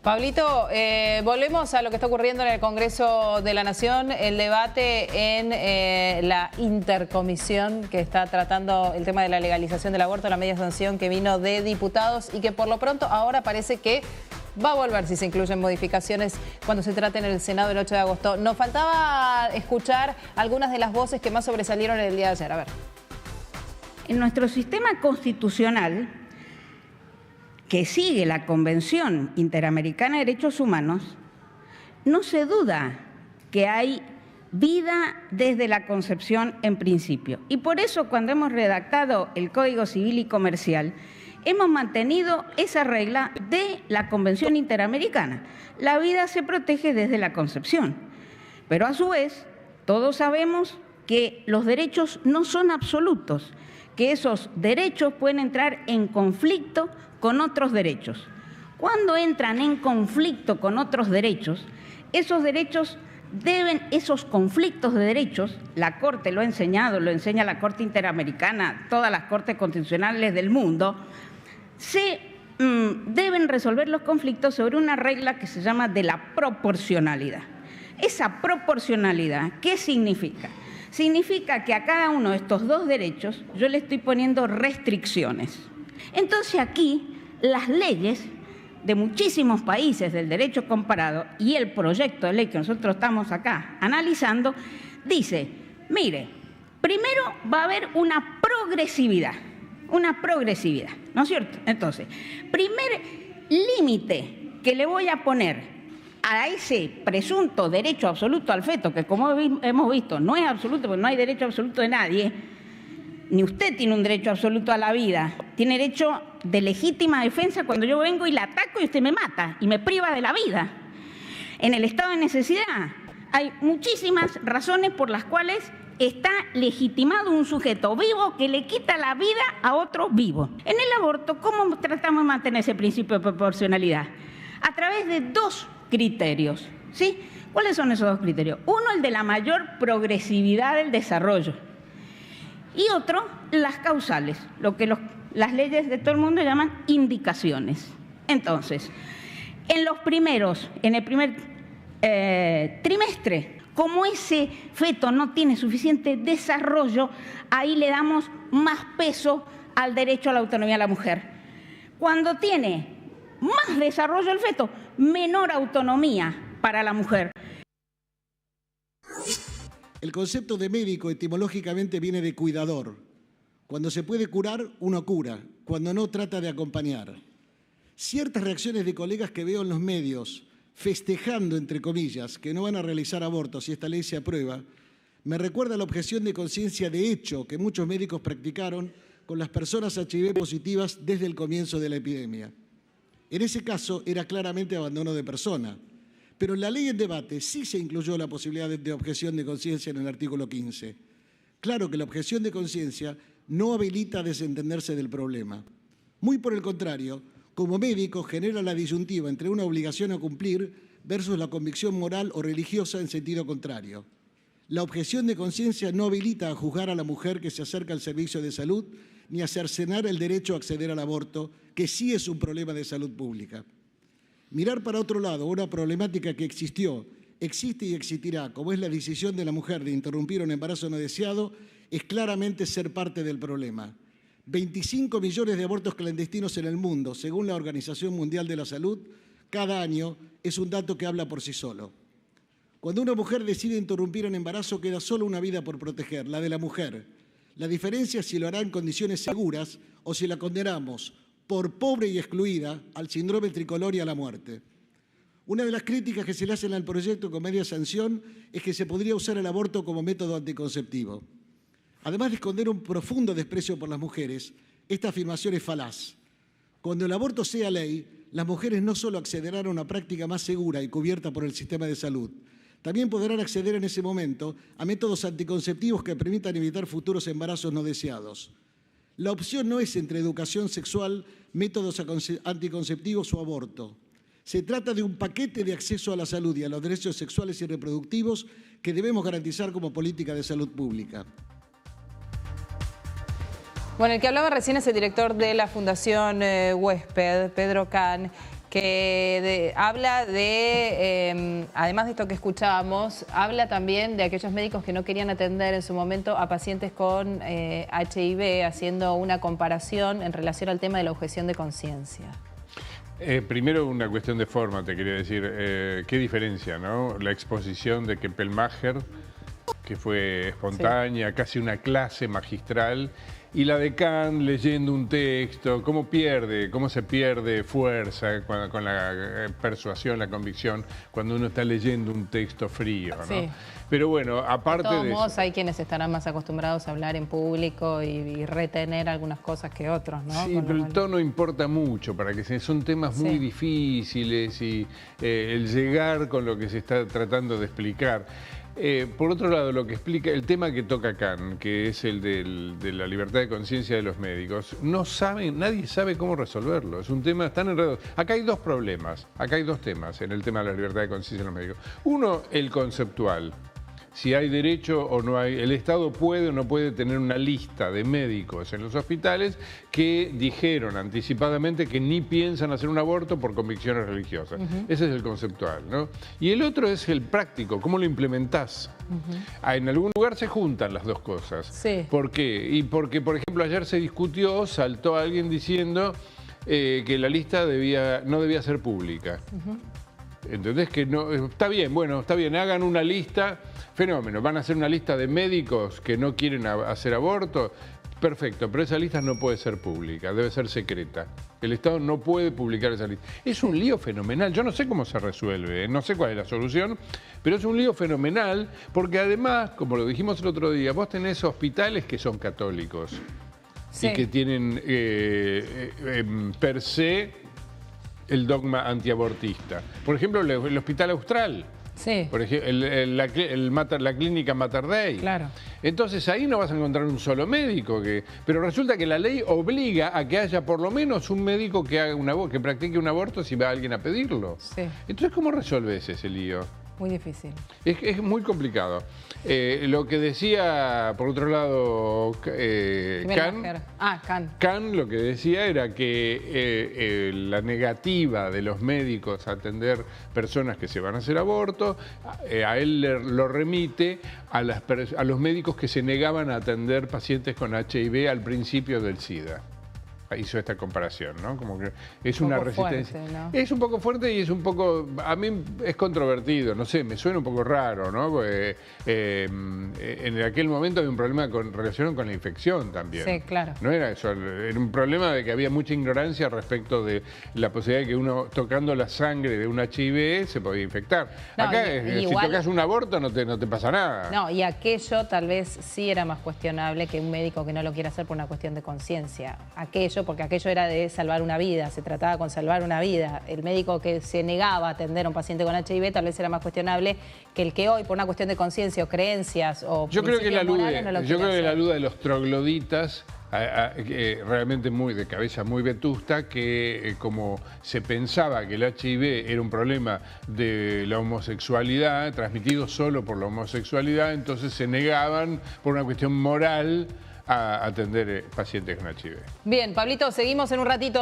Pablito, volvemos a lo que está ocurriendo en el Congreso de la Nación, el debate en la intercomisión que está tratando el tema de la legalización del aborto, la media sanción que vino de diputados y que por lo pronto ahora parece que va a volver si se incluyen modificaciones cuando se trate en el Senado el 8 de agosto. Nos faltaba escuchar algunas de las voces que más sobresalieron el día de ayer. A ver. En nuestro sistema constitucional, que sigue la Convención Interamericana de Derechos Humanos, no se duda que hay vida desde la concepción en principio. Y por eso, cuando hemos redactado el Código Civil y Comercial, hemos mantenido esa regla de la Convención Interamericana. La vida se protege desde la concepción, pero a su vez todos sabemos que los derechos no son absolutos, que esos derechos pueden entrar en conflicto con otros derechos. Cuando entran en conflicto con otros derechos, esos conflictos de derechos, la Corte lo ha enseñado, lo enseña la Corte Interamericana, todas las cortes constitucionales del mundo, deben resolver los conflictos sobre una regla que se llama de la proporcionalidad. Esa proporcionalidad, ¿qué significa? Significa que a cada uno de estos dos derechos yo le estoy poniendo restricciones. Entonces aquí las leyes de muchísimos países del derecho comparado y el proyecto de ley que nosotros estamos acá analizando, dice, mire, primero va a haber una progresividad, ¿no es cierto? Entonces, primer límite que le voy a poner a ese presunto derecho absoluto al feto, que como hemos visto no es absoluto porque no hay derecho absoluto de nadie, ni usted tiene un derecho absoluto a la vida, tiene derecho de legítima defensa cuando yo vengo y la ataco y usted me mata y me priva de la vida. En el estado de necesidad hay muchísimas razones por las cuales está legitimado un sujeto vivo que le quita la vida a otro vivo. En el aborto, ¿cómo tratamos de mantener ese principio de proporcionalidad? A través de dos criterios, ¿sí? ¿Cuáles son esos dos criterios? Uno, el de la mayor progresividad del desarrollo. Y otro, las causales, lo que las leyes de todo el mundo llaman indicaciones. Entonces, en el primer trimestre, como ese feto no tiene suficiente desarrollo, ahí le damos más peso al derecho a la autonomía de la mujer. Cuando tiene más desarrollo el feto, menor autonomía para la mujer. El concepto de médico etimológicamente viene de cuidador. Cuando se puede curar, uno cura. Cuando no, trata de acompañar. Ciertas reacciones de colegas que veo en los medios, festejando, entre comillas, que no van a realizar abortos si esta ley se aprueba, me recuerda la objeción de conciencia de hecho que muchos médicos practicaron con las personas HIV positivas desde el comienzo de la epidemia. En ese caso era claramente abandono de persona. Pero en la ley en debate sí se incluyó la posibilidad de objeción de conciencia en el artículo 15. Claro que la objeción de conciencia no habilita a desentenderse del problema. Muy por el contrario, como médico genera la disyuntiva entre una obligación a cumplir versus la convicción moral o religiosa en sentido contrario. La objeción de conciencia no habilita a juzgar a la mujer que se acerca al servicio de salud ni a cercenar el derecho a acceder al aborto, que sí es un problema de salud pública. Mirar para otro lado una problemática que existió, existe y existirá, como es la decisión de la mujer de interrumpir un embarazo no deseado, es claramente ser parte del problema. 25 millones de abortos clandestinos en el mundo, según la Organización Mundial de la Salud, cada año es un dato que habla por sí solo. Cuando una mujer decide interrumpir un embarazo, queda solo una vida por proteger, la de la mujer. La diferencia es si lo hará en condiciones seguras o si la condenamos por pobre y excluida al síndrome tricolor y a la muerte. Una de las críticas que se le hacen al proyecto con media sanción es que se podría usar el aborto como método anticonceptivo. Además de esconder un profundo desprecio por las mujeres, esta afirmación es falaz. Cuando el aborto sea ley, las mujeres no solo accederán a una práctica más segura y cubierta por el sistema de salud, también podrán acceder en ese momento a métodos anticonceptivos que permitan evitar futuros embarazos no deseados. La opción no es entre educación sexual, métodos anticonceptivos o aborto. Se trata de un paquete de acceso a la salud y a los derechos sexuales y reproductivos que debemos garantizar como política de salud pública. Bueno, el que hablaba recién es el director de la Fundación Huésped, Pedro Can, que habla de, además de esto que escuchábamos, habla también de aquellos médicos que no querían atender en su momento a pacientes con HIV, haciendo una comparación en relación al tema de la objeción de conciencia. Primero una cuestión de forma, te quería decir, qué diferencia, ¿no? La exposición de Kepelmacher, que fue espontánea, sí, casi una clase magistral, y la de Kant leyendo un texto, cómo se pierde fuerza con la persuasión, la convicción, cuando uno está leyendo un texto frío, ¿no? Sí. Pero bueno, aparte de todos hay quienes estarán más acostumbrados a hablar en público y retener algunas cosas que otros, ¿no? Sí, pero el tono importa mucho, son temas muy difíciles y el llegar con lo que se está tratando de explicar. Por otro lado, lo que explica el tema que toca Kant, que es el de la libertad de conciencia de los médicos, nadie sabe cómo resolverlo. Es un tema tan enredado. Acá hay dos problemas, acá hay dos temas en el tema de la libertad de conciencia de los médicos. Uno, el conceptual. Si hay derecho o no hay, el Estado puede o no puede tener una lista de médicos en los hospitales que dijeron anticipadamente que ni piensan hacer un aborto por convicciones religiosas. Ese es el conceptual, ¿no? Y el otro es el práctico, ¿cómo lo implementás? En algún lugar se juntan las dos cosas. Sí. ¿Por qué? Y porque, por ejemplo, ayer se discutió, saltó alguien diciendo que la lista no debía ser pública. ¿Entendés? Que no, está bien, bueno, está bien, hagan una lista, fenómeno, van a hacer una lista de médicos que no quieren hacer aborto, perfecto, pero esa lista no puede ser pública, debe ser secreta. El Estado no puede publicar esa lista. Es un lío fenomenal, yo no sé cómo se resuelve, no sé cuál es la solución, pero es un lío fenomenal porque además, como lo dijimos el otro día, vos tenés hospitales que son católicos y que tienen per se el dogma antiabortista. Por ejemplo, el Hospital Austral. Sí. Por ejemplo, la clínica Mater Dei. Claro. Entonces ahí no vas a encontrar un solo médico. Pero resulta que la ley obliga a que haya por lo menos un médico que haga que practique un aborto si va alguien a pedirlo. Sí. Entonces, ¿cómo resolves ese lío? Muy difícil. Es muy complicado. Lo que decía, por otro lado, Kant lo que decía era que la negativa de los médicos a atender personas que se van a hacer aborto, a él lo remite a los médicos que se negaban a atender pacientes con HIV al principio del SIDA. Hizo esta comparación, ¿no? Como que es una resistencia. Fuerte, ¿no? Es un poco fuerte y es un poco, a mí es controvertido, no sé, me suena un poco raro, ¿no? Porque en aquel momento había un problema relacionado con la infección también. Sí, claro. No era eso, era un problema de que había mucha ignorancia respecto de la posibilidad de que uno tocando la sangre de un HIV se podía infectar. No, acá, si tocas un aborto no te pasa nada. No, y aquello tal vez sí era más cuestionable que un médico que no lo quiera hacer por una cuestión de conciencia. Porque aquello era de salvar una vida, se trataba con salvar una vida. El médico que se negaba a atender a un paciente con HIV tal vez era más cuestionable que el que hoy, por una cuestión de conciencia o creencias o yo creo que la duda de los trogloditas, realmente de cabeza muy vetusta, que como se pensaba que el HIV era un problema de la homosexualidad, transmitido solo por la homosexualidad, entonces se negaban por una cuestión moral a atender pacientes con HIV. Bien, Pablito, seguimos en un ratito.